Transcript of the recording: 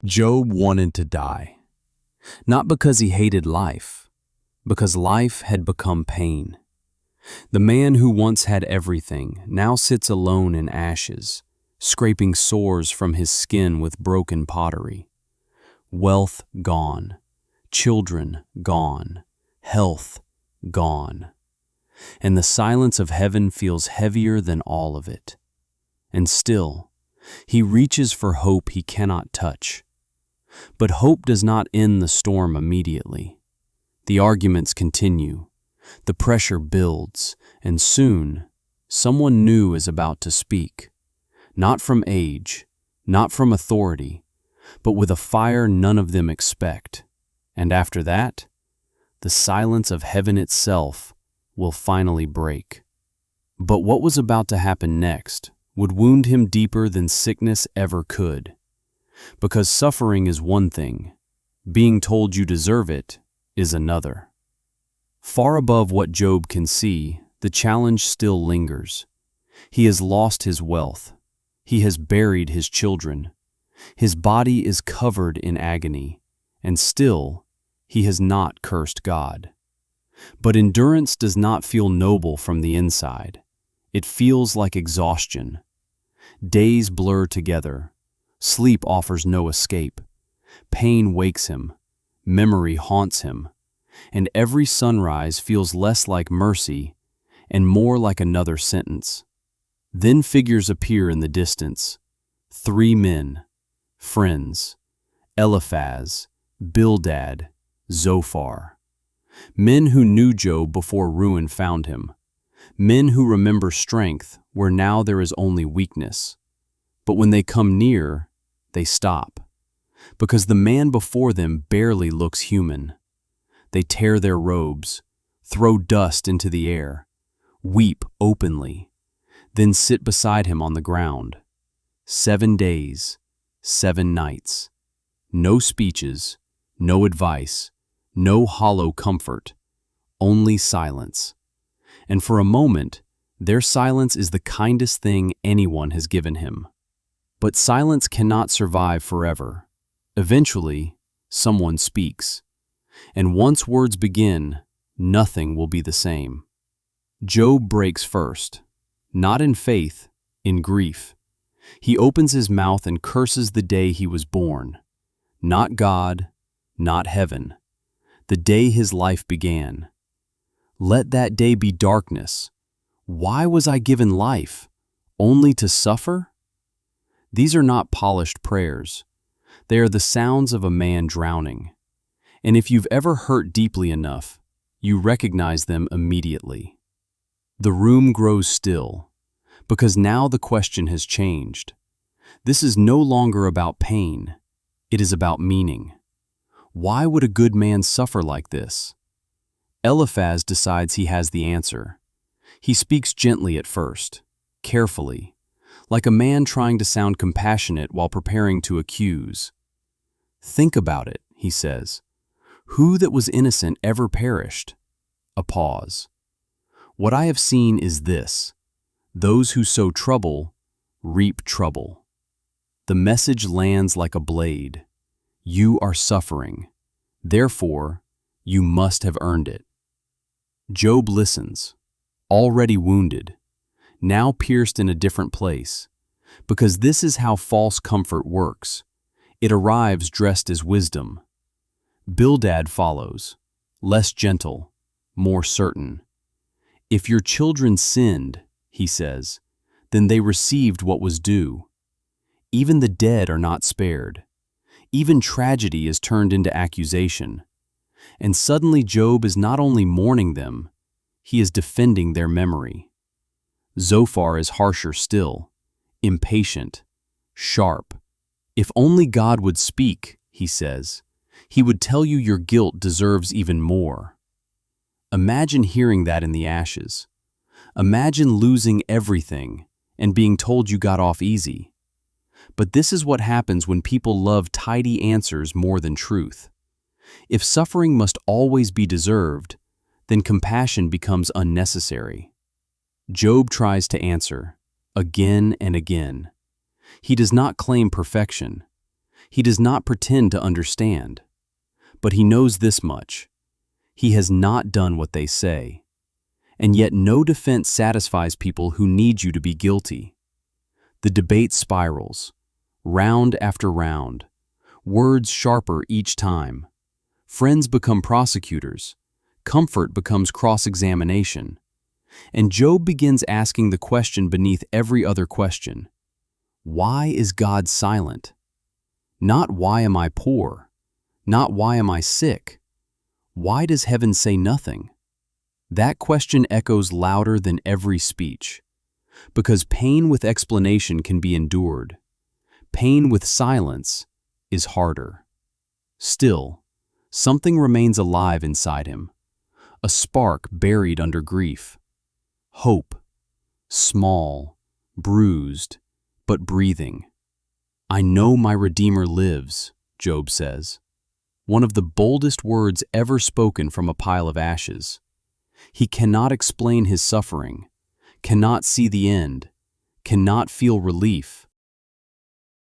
Job wanted to die, not because he hated life, because life had become pain. The man who once had everything now sits alone in ashes, scraping sores from his skin with broken pottery. Wealth gone, children gone, health gone. And the silence of heaven feels heavier than all of it. And still, he reaches for hope he cannot touch. But hope does not end the storm immediately. The arguments continue, the pressure builds, and soon, someone new is about to speak. Not from age, not from authority, but with a fire none of them expect. And after that, the silence of heaven itself will finally break. But what was about to happen next would wound him deeper than sickness ever could. Because suffering is one thing, being told you deserve it is another. Far above what Job can see, the challenge still lingers. He has lost his wealth. He has buried his children. His body is covered in agony, and still, he has not cursed God. But endurance does not feel noble from the inside. It feels like exhaustion. Days blur together. Sleep offers no escape. Pain wakes him. Memory haunts him. And every sunrise feels less like mercy and more like another sentence. Then figures appear in the distance. 3 men, friends, Eliphaz, Bildad, Zophar. Men who knew Job before ruin found him. Men who remember strength where now there is only weakness. But when they come near, they stop, because the man before them barely looks human. They tear their robes, throw dust into the air, weep openly, then sit beside him on the ground. 7 days, 7 nights. No speeches, no advice, no hollow comfort, only silence. And for a moment, their silence is the kindest thing anyone has given him. But silence cannot survive forever. Eventually, someone speaks. And once words begin, nothing will be the same. Job breaks first, not in faith, in grief. He opens his mouth and curses the day he was born. Not God, not heaven. The day his life began. Let that day be darkness. Why was I given life? Only to suffer? These are not polished prayers. They are the sounds of a man drowning. And if you've ever hurt deeply enough, you recognize them immediately. The room grows still, because now the question has changed. This is no longer about pain. It is about meaning. Why would a good man suffer like this? Eliphaz decides he has the answer. He speaks gently at first, carefully, like a man trying to sound compassionate while preparing to accuse. Think about it, he says. Who that was innocent ever perished? A pause. What I have seen is this. Those who sow trouble, reap trouble. The message lands like a blade. You are suffering. Therefore, you must have earned it. Job listens, already wounded, now pierced in a different place, because this is how false comfort works. It arrives dressed as wisdom. Bildad follows, less gentle, more certain. If your children sinned, he says, then they received what was due. Even the dead are not spared. Even tragedy is turned into accusation. And suddenly Job is not only mourning them, he is defending their memory. Zophar is harsher still, impatient, sharp. If only God would speak, he says, he would tell you your guilt deserves even more. Imagine hearing that in the ashes. Imagine losing everything and being told you got off easy. But this is what happens when people love tidy answers more than truth. If suffering must always be deserved, then compassion becomes unnecessary. Job tries to answer, again and again. He does not claim perfection. He does not pretend to understand. But he knows this much: he has not done what they say. And yet no defense satisfies people who need you to be guilty. The debate spirals, round after round, words sharper each time. Friends become prosecutors. Comfort becomes cross-examination. And Job begins asking the question beneath every other question: why is God silent? Not why am I poor? Not why am I sick? Why does heaven say nothing? That question echoes louder than every speech. Because pain with explanation can be endured. Pain with silence is harder. Still, something remains alive inside him. A spark buried under grief. Hope. Small, bruised, but breathing. I know my Redeemer lives, Job says. One of the boldest words ever spoken from a pile of ashes. He cannot explain his suffering, cannot see the end, cannot feel relief,